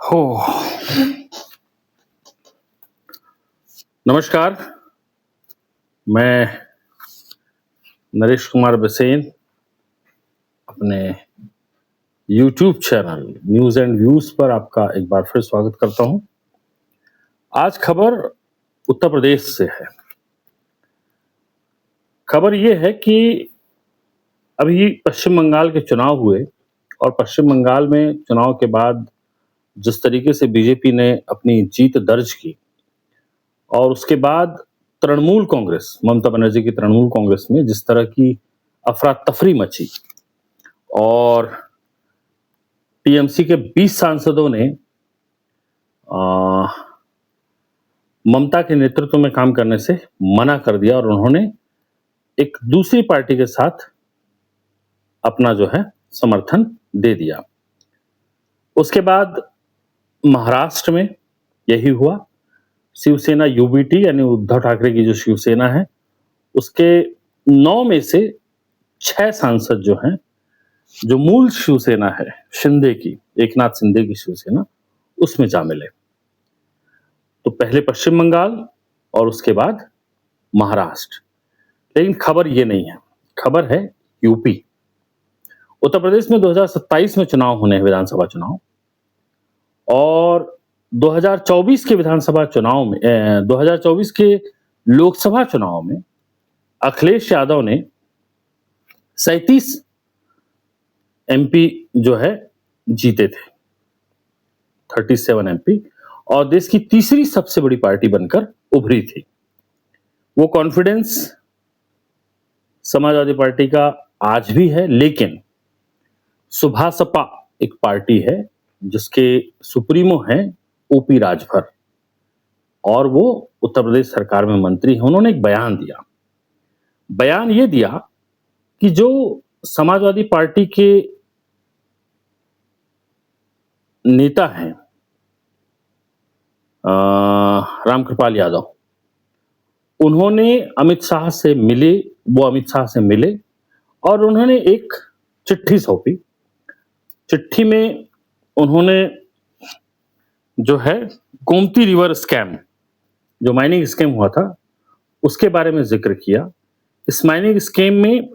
हो नमस्कार, मैं नरेश कुमार बिसेन अपने YouTube channel news and views पर आपका एक बार फिर स्वागत करता हूं। आज खबर उत्तर प्रदेश से है। खबर ये है कि अभी पश्चिम बंगाल के चुनाव हुए और पश्चिम बंगाल में चुनाव के बाद जिस तरीके से बीजेपी ने अपनी जीत दर्ज की और उसके बाद तृणमूल कांग्रेस, ममता बनर्जी की तृणमूल कांग्रेस में जिस तरह की अफरा-तफरी मची और टीएमसी के 20 सांसदों ने ममता के नेतृत्व में काम करने से मना कर दिया और उन्होंने एक दूसरी पार्टी के साथ अपना जो है समर्थन दे दिया। उसके बाद महाराष्ट्र में यही हुआ। शिवसेना यूबीटी यानी उद्धव ठाकरे की जो शिवसेना है, उसके 9 में से 6 सांसद जो हैं, जो मूल शिवसेना है शिंदे की, एकनाथ शिंदे की शिवसेना, उसमें जा मिले। तो पहले पश्चिम बंगाल और उसके बाद महाराष्ट्र। लेकिन खबर ये नहीं है, खबर है यूपी। उत्तर प्रदेश में 2027 में चुनाव होने हैं, विधानसभा चुनाव, और 2024 के विधानसभा चुनाव में 2024 के लोकसभा चुनाव में अखिलेश यादव ने 37 एमपी जो है जीते थे, 37 एमपी, और देश की तीसरी सबसे बड़ी पार्टी बनकर उभरी थी। वो कॉन्फिडेंस समाजवादी पार्टी का आज भी है, लेकिन सुभासपा एक पार्टी है जिसके सुप्रीमो हैं ओपी राजभर और वो उत्तर प्रदेश सरकार में मंत्री हैं। उन्होंने एक बयान दिया। बयान ये दिया कि जो समाजवादी पार्टी के नेता हैं रामकृपाल यादव, उन्होंने अमित शाह से मिले और उन्होंने एक चिट्ठी सौंपी। चिट्ठी में उन्होंने जो है गोमती रिवर स्कैम, जो माइनिंग स्कैम हुआ था, उसके बारे में जिक्र किया। इस माइनिंग स्कैम में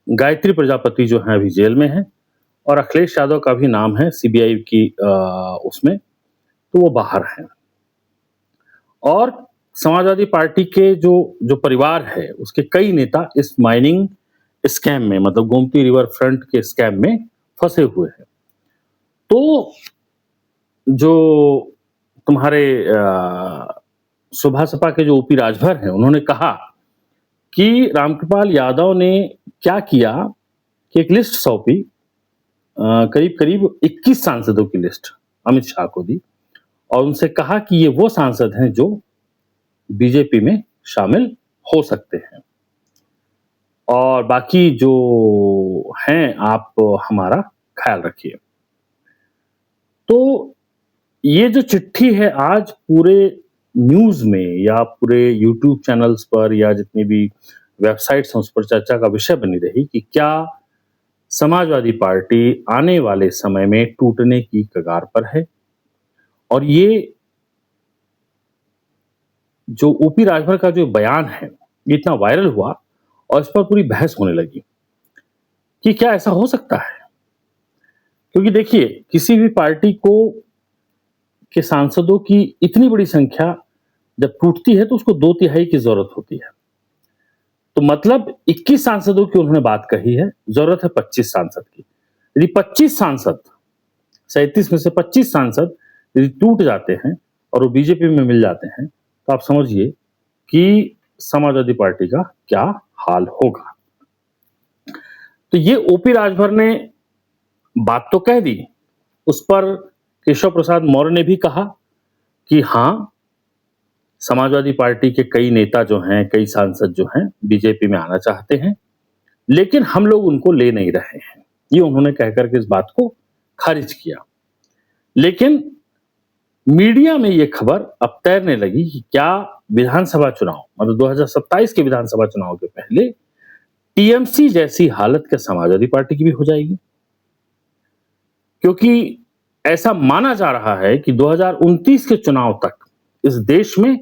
गायत्री प्रजापति जो है अभी जेल में है और अखिलेश यादव का भी नाम है सीबीआई की उसमें, तो वो बाहर हैं। और समाजवादी पार्टी के जो परिवार है, उसके कई नेता इस माइनिंग स्कैम में, मतलब गोमती रिवर फ्रंट के स्कैम में फंसे हुए हैं। तो जो तुम्हारे सुभासपा के जो ओपी राजभर हैं, उन्होंने कहा कि रामकृपाल यादव ने क्या किया कि एक लिस्ट सौंपी, करीब 21 सांसदों की लिस्ट अमित शाह को दी और उनसे कहा कि ये वो सांसद हैं जो बीजेपी में शामिल हो सकते हैं और बाकी जो हैं आप हमारा ख्याल रखिए। तो ये जो चिट्ठी है आज पूरे न्यूज़ में या पूरे यूट्यूब चैनल्स पर या जितनी भी वेबसाइट्स हैं उस पर चर्चा का विषय बनी रही कि क्या समाजवादी पार्टी आने वाले समय में टूटने की कगार पर है। और ये जो ओपी राजभर का जो बयान है, ये इतना वायरल हुआ और इस पर पूरी बहस होने लगी कि क्या ऐसा हो सकता है। क्योंकि देखिए, किसी भी पार्टी के सांसदों की इतनी बड़ी संख्या जब टूटती है तो उसको 2/3 की जरूरत होती है। तो मतलब 21 सांसदों की उन्होंने बात कही है, जरूरत है 25 सांसद की। यदि 25 सांसद, 37 में से 25 सांसद यदि टूट जाते हैं और वो बीजेपी में मिल जाते हैं, तो आप समझिए कि समाजवादी पार्टी का क्या हाल होगा। तो ये ओपी राजभर ने बात तो कह दी, उस पर केशव प्रसाद मौर्य ने भी कहा कि हाँ, समाजवादी पार्टी के कई नेता जो हैं, कई सांसद जो हैं, बीजेपी में आना चाहते हैं, लेकिन हम लोग उनको ले नहीं रहे हैं। ये उन्होंने कहकर के इस बात को खारिज किया। लेकिन मीडिया में ये खबर अब तैरने लगी कि क्या विधानसभा चुनाव, मतलब 2027 के विधानसभा चुनाव के पहले टीएमसी जैसी हालत क्या समाजवादी पार्टी की भी हो जाएगी। क्योंकि ऐसा माना जा रहा है कि 2029 के चुनाव तक इस देश में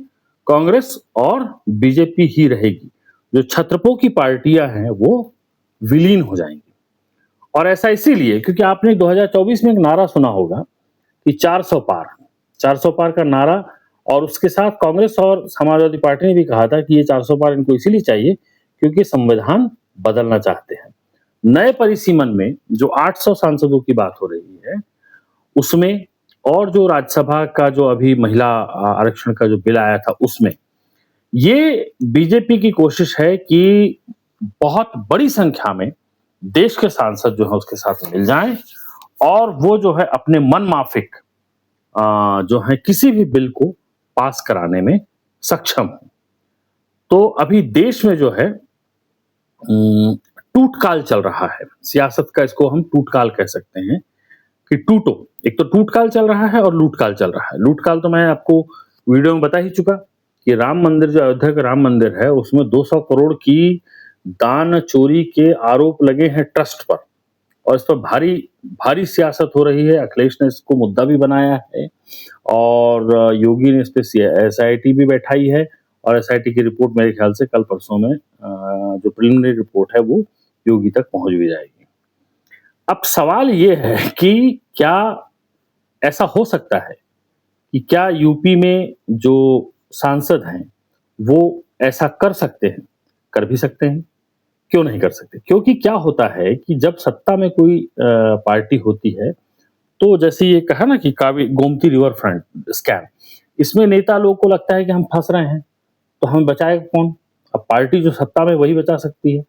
कांग्रेस और बीजेपी ही रहेगी। जो छत्रपों की पार्टियां हैं वो विलीन हो जाएंगी। और ऐसा इसीलिए क्योंकि आपने 2024 में एक नारा सुना होगा कि 400 पार, 400 पार का नारा। और उसके साथ कांग्रेस और समाजवादी पार्टी ने भी कहा था कि ये 400 पार इनको इसीलिए चाहिए क्योंकि संविधान बदलना चाहते हैं। नए परिसीमन में जो 800 सांसदों की बात हो रही है उसमें, और जो राज्यसभा का जो अभी महिला आरक्षण का जो बिल आया था उसमें, ये बीजेपी की कोशिश है कि बहुत बड़ी संख्या में देश के सांसद जो है उसके साथ मिल जाएं और वो जो है अपने मन माफिक जो है किसी भी बिल को पास कराने में सक्षम हो। तो अभी देश में जो है टूटकाल चल रहा है। सियासत का इसको हम टूटकाल कह सकते हैं कि टूटो, एक तो टूटकाल चल रहा है और लूटकाल चल रहा है। लूटकाल तो मैं आपको वीडियो में बता ही चुका कि राम मंदिर, जो अयोध्या का राम मंदिर है, उसमें 200 करोड़ की दान चोरी के आरोप लगे हैं ट्रस्ट पर और इस पर भारी भारी सियासत हो रही है। अखिलेश ने इसको मुद्दा भी बनाया है और योगी ने इस पर एसआईटी भी बैठाई है और एसआईटी की रिपोर्ट मेरे ख्याल से कल परसों में जो प्रिलिमिनरी रिपोर्ट है वो योगी तक पहुंच भी जाएगी। अब सवाल ये है कि क्या ऐसा हो सकता है कि क्या यूपी में जो सांसद हैं वो ऐसा कर सकते हैं? कर भी सकते हैं, क्यों नहीं कर सकते? क्योंकि क्या होता है कि जब सत्ता में कोई पार्टी होती है तो जैसे ये कहा ना कि कावी गोमती रिवर फ्रंट स्कैम, इसमें नेता लोग को लगता है कि हम फंस रहे हैं तो हमें बचाएगा कौन? अब पार्टी जो सत्ता में वही बचा सकती है।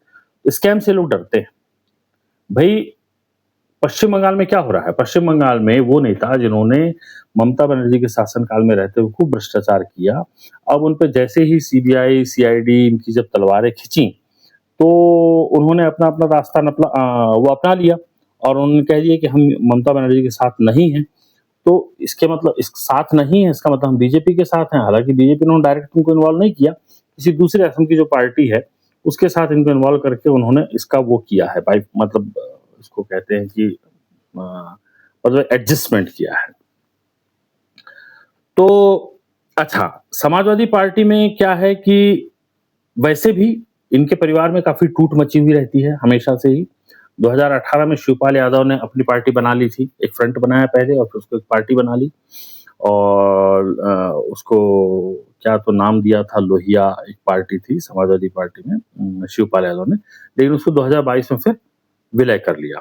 स्कैम से लोग डरते हैं। भाई पश्चिम बंगाल में क्या हो रहा है? पश्चिम बंगाल में वो नेता जिन्होंने ममता बनर्जी के शासनकाल में रहते हुए खूब भ्रष्टाचार किया, अब उन पे जैसे ही सीबीआई, सीआईडी इनकी जब तलवारें खींची तो उन्होंने अपना रास्ता वो अपना लिया और उन्होंने कह दिया कि हम ममता बनर्जी के साथ नहीं हैं। तो इसके मतलब इस साथ नहीं है, इसका मतलब हम बीजेपी के साथ हैं। हालाँकि बीजेपी ने डायरेक्ट उनको इन्वॉल्व नहीं किया, किसी दूसरे असम की जो पार्टी है, उसके साथ इनको इन्वॉल्व करके उन्होंने इसका वो किया है बाय मतलब इसको कहते हैं कि मतलब एडजस्टमेंट किया है। तो अच्छा, समाजवादी पार्टी में क्या है कि वैसे भी इनके परिवार में काफ़ी टूट मची हुई रहती है हमेशा से ही। 2018 में शिवपाल यादव ने अपनी पार्टी बना ली थी, एक फ्रंट बनाया पहले और फिर उसको एक पार्टी बना ली और उसको क्या तो नाम दिया था, लोहिया एक पार्टी थी समाजवादी पार्टी में शिवपाल यादव ने, लेकिन उसको 2022 में फिर विलय कर लिया।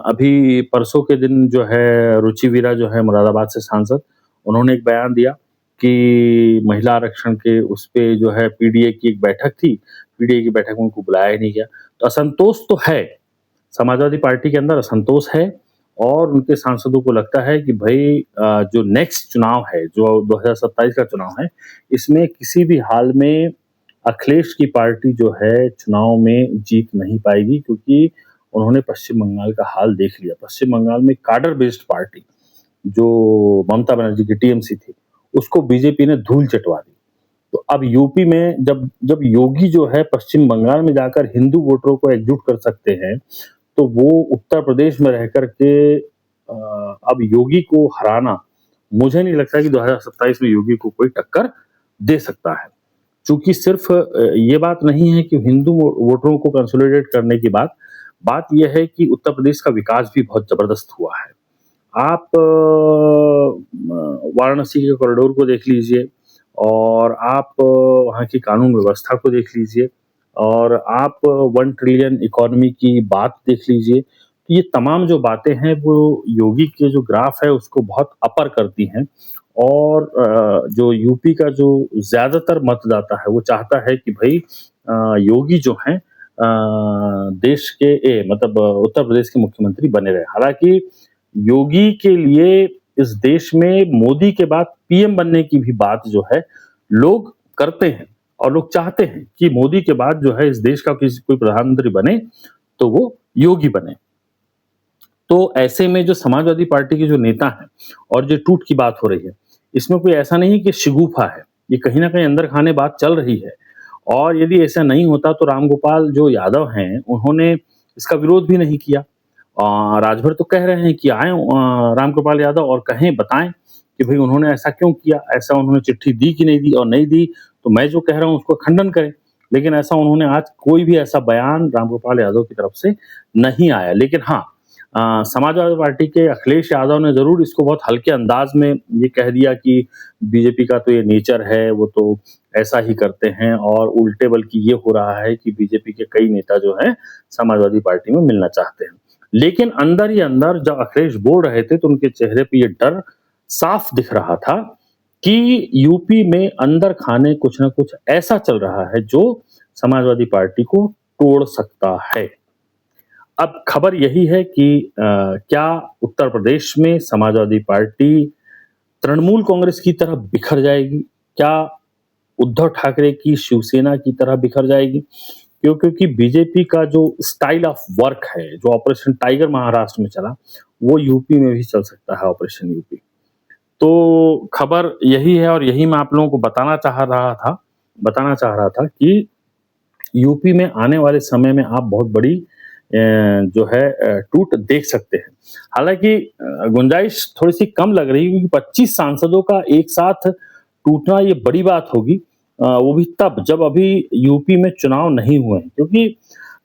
अभी परसों के दिन जो है रुचि वीरा जो है मुरादाबाद से सांसद, उन्होंने एक बयान दिया कि महिला आरक्षण के उस पे जो है पीडीए की एक बैठक थी, पीडीए की बैठक में उनको बुलाया ही नहीं गया। तो असंतोष तो है, समाजवादी पार्टी के अंदर असंतोष है और उनके सांसदों को लगता है कि भई जो नेक्स्ट चुनाव है, जो 2027 का चुनाव है, इसमें किसी भी हाल में अखिलेश की पार्टी जो है चुनाव में जीत नहीं पाएगी क्योंकि उन्होंने पश्चिम बंगाल का हाल देख लिया। पश्चिम बंगाल में काडर बेस्ड पार्टी जो ममता बनर्जी की टीएमसी थी, उसको बीजेपी ने धूल चटवा दी। तो अब यूपी में जब जब योगी जो है पश्चिम बंगाल में जाकर हिंदू वोटरों को एकजुट कर सकते हैं, तो वो उत्तर प्रदेश में रह कर के अब योगी को हराना, मुझे नहीं लगता कि 2027 में योगी को कोई टक्कर दे सकता है। चूँकि सिर्फ ये बात नहीं है कि हिंदू वोटरों को कंसोलिडेट करने की बात ये है कि उत्तर प्रदेश का विकास भी बहुत ज़बरदस्त हुआ है। आप वाराणसी के कॉरिडोर को देख लीजिए और आप वहाँ की कानून व्यवस्था को देख लीजिए और आप 1 ट्रिलियन इकोनॉमी की बात देख लीजिए। तो ये तमाम जो बातें हैं वो योगी के जो ग्राफ है उसको बहुत अपर करती हैं और जो यूपी का जो ज़्यादातर मतदाता है वो चाहता है कि भई योगी जो हैं देश के मतलब उत्तर प्रदेश के मुख्यमंत्री बने रहे। हालाँकि योगी के लिए इस देश में मोदी के बाद पीएम बनने की भी बात जो है लोग करते हैं और लोग चाहते हैं कि मोदी के बाद जो है इस देश का कोई प्रधानमंत्री बने तो वो योगी बने। तो ऐसे में जो समाजवादी पार्टी के जो नेता हैं और जो टूट की बात हो रही है, इसमें कोई ऐसा नहीं कि शिगूफा है, ये कहीं न कहीं अंदर खाने बात चल रही है। और यदि ऐसा नहीं होता तो रामगोपाल जो यादव हैं, उन्होंने इसका विरोध भी नहीं किया राजभर तो कह रहे हैं कि आएँ रामकृपाल यादव और कहें, बताएँ कि भई उन्होंने ऐसा क्यों किया? ऐसा उन्होंने चिट्ठी दी कि नहीं दी और नहीं दी, तो मैं जो कह रहा हूँ उसको खंडन करें। लेकिन ऐसा उन्होंने आज कोई भी ऐसा बयान रामकृपाल यादव की तरफ से नहीं आया। लेकिन हाँ, समाजवादी पार्टी के अखिलेश यादव ने ज़रूर इसको बहुत हल्के अंदाज में ये कह दिया कि बीजेपी का तो ये नेचर है, वो तो ऐसा ही करते हैं और उल्टे बल्कि ये हो रहा है कि बीजेपी के कई नेता जो हैं, समाजवादी पार्टी में मिलना चाहते हैं। लेकिन अंदर ही अंदर जब अखिलेश बोल रहे थे, तो उनके चेहरे पे ये डर साफ दिख रहा था कि यूपी में अंदर खाने कुछ न कुछ ऐसा चल रहा है, जो समाजवादी पार्टी को तोड़ सकता है। अब खबर यही है कि क्या उत्तर प्रदेश में समाजवादी पार्टी तृणमूल कांग्रेस की तरह बिखर जाएगी? क्या उद्धव ठाकरे की शिवसेना की तरह बिखर जाएगी? क्योंकि बीजेपी का जो स्टाइल ऑफ वर्क है, जो ऑपरेशन टाइगर महाराष्ट्र में चला, वो यूपी में भी चल सकता है, ऑपरेशन यूपी। तो खबर यही है और यही मैं आप लोगों को बताना चाह रहा था कि यूपी में आने वाले समय में आप बहुत बड़ी जो है टूट देख सकते हैं। हालाँकि गुंजाइश थोड़ी-सी कम लग रही है क्योंकि 25 सांसदों का एक साथ टूटना ये बड़ी बात होगी। वो भी तब जब अभी यूपी में चुनाव नहीं हुए हैं क्योंकि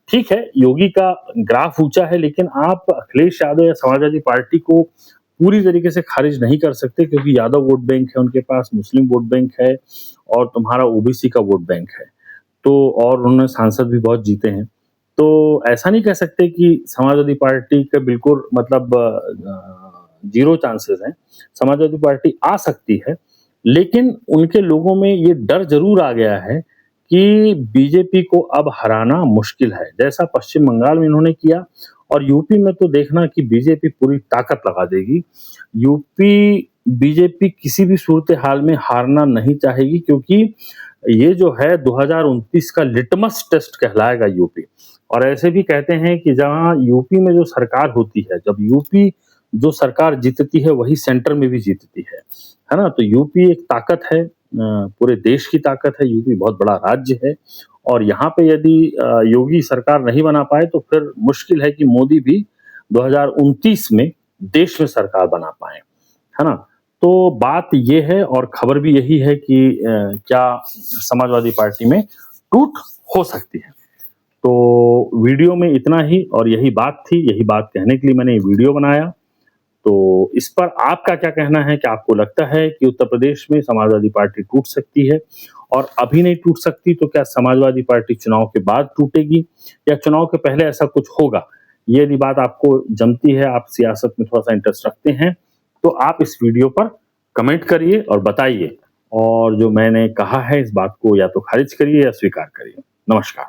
ठीक है, योगी का ग्राफ ऊँचा है लेकिन आप अखिलेश यादव या समाजवादी पार्टी को पूरी तरीके से खारिज नहीं कर सकते क्योंकि यादव वोट बैंक है उनके पास, मुस्लिम वोट बैंक है और तुम्हारा ओबीसी का वोट बैंक है। तो और उन्होंने सांसद भी बहुत जीते हैं। तो ऐसा नहीं कह सकते कि समाजवादी पार्टी का बिल्कुल मतलब ज़ीरो चांसेस हैं। समाजवादी पार्टी आ सकती है, लेकिन उनके लोगों में ये डर ज़रूर आ गया है कि बीजेपी को अब हराना मुश्किल है। जैसा पश्चिम बंगाल में इन्होंने किया और यूपी में तो देखना कि बीजेपी पूरी ताकत लगा देगी। यूपी बीजेपी किसी भी सूरत-ए-हाल में हारना नहीं चाहेगी क्योंकि ये जो है 2029 का लिटमस टेस्ट कहलाएगा यूपी और ऐसे भी कहते हैं कि जहाँ यूपी में जो सरकार होती है, जब यूपी जो सरकार जीतती है वही सेंटर में भी जीतती है ना? तो यूपी एक ताकत है पूरे देश की ताकत है, यूपी बहुत बड़ा राज्य है और यहाँ पे यदि योगी सरकार नहीं बना पाए तो फिर मुश्किल है कि मोदी भी 2029 में देश में सरकार बना पाएँ, है ना? तो बात ये है और खबर भी यही है कि क्या समाजवादी पार्टी में टूट हो सकती है। तो वीडियो में इतना ही और यही बात थी, यही बात कहने के लिए मैंने ये वीडियो बनाया। तो इस पर आपका क्या कहना है? क्या आपको लगता है कि उत्तर प्रदेश में समाजवादी पार्टी टूट सकती है? और अभी नहीं टूट सकती तो क्या समाजवादी पार्टी चुनाव के बाद टूटेगी या चुनाव के पहले ऐसा कुछ होगा? ये यदि बात आपको जमती है, आप सियासत में थोड़ा-सा इंटरेस्ट रखते हैं, तो आप इस वीडियो पर कमेंट करिए और बताइए और जो मैंने कहा है इस बात को या तो खारिज करिए या स्वीकार करिए। नमस्कार।